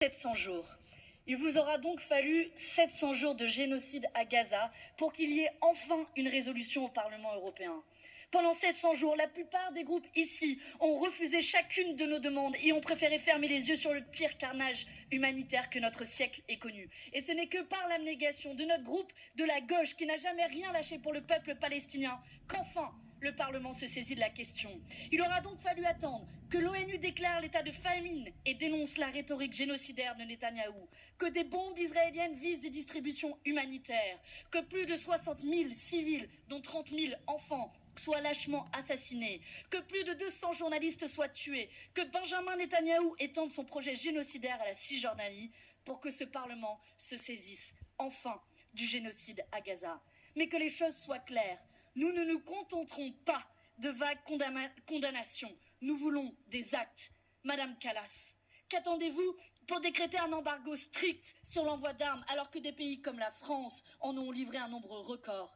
700 jours. Il vous aura donc fallu 700 jours de génocide à Gaza pour qu'il y ait enfin une résolution au Parlement européen. Pendant 700 jours, la plupart des groupes ici ont refusé chacune de nos demandes et ont préféré fermer les yeux sur le pire carnage humanitaire que notre siècle ait connu. Et ce n'est que par l'abnégation de notre groupe de la gauche qui n'a jamais rien lâché pour le peuple palestinien qu'enfin le Parlement se saisit de la question. Il aura donc fallu attendre que l'ONU déclare l'état de famine et dénonce la rhétorique génocidaire de Netanyahou, que des bombes israéliennes visent des distributions humanitaires, que plus de 60 000 civils, dont 30 000 enfants, soient lâchement assassinés, que plus de 200 journalistes soient tués, que Benjamin Netanyahou étende son projet génocidaire à la Cisjordanie pour que ce Parlement se saisisse enfin du génocide à Gaza. Mais que les choses soient claires, nous ne nous contenterons pas de vagues condamnations, nous voulons des actes. Madame Kallas, qu'attendez-vous pour décréter un embargo strict sur l'envoi d'armes alors que des pays comme la France en ont livré un nombre record?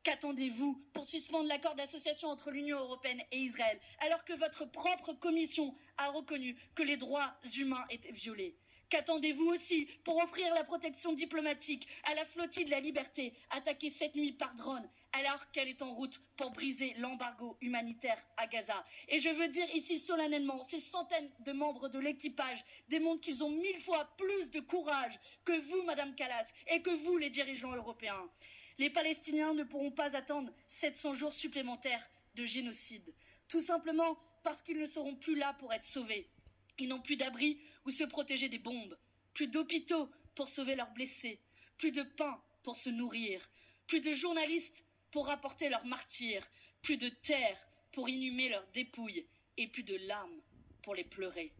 Qu'attendez-vous pour suspendre l'accord d'association entre l'Union européenne et Israël alors que votre propre commission a reconnu que les droits humains étaient violés? Qu'attendez-vous aussi pour offrir la protection diplomatique à la flottille de la liberté attaquée cette nuit par drone alors qu'elle est en route pour briser l'embargo humanitaire à Gaza? Et je veux dire ici solennellement, ces centaines de membres de l'équipage démontrent qu'ils ont 1000 fois plus de courage que vous, Madame Kallas, et que vous, les dirigeants européens. Les Palestiniens ne pourront pas attendre 700 jours supplémentaires de génocide, tout simplement parce qu'ils ne seront plus là pour être sauvés. Ils n'ont plus d'abri où se protéger des bombes, plus d'hôpitaux pour sauver leurs blessés, plus de pain pour se nourrir, plus de journalistes pour rapporter leurs martyrs, plus de terre pour inhumer leurs dépouilles et plus de larmes pour les pleurer.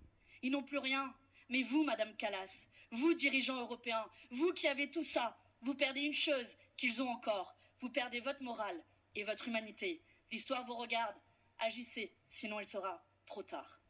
Ils n'ont plus rien, mais vous, Madame Kallas, vous, dirigeants européens, vous qui avez tout ça, vous perdez une chose qu'ils ont encore, vous perdez votre morale et votre humanité. L'histoire vous regarde, agissez, sinon il sera trop tard.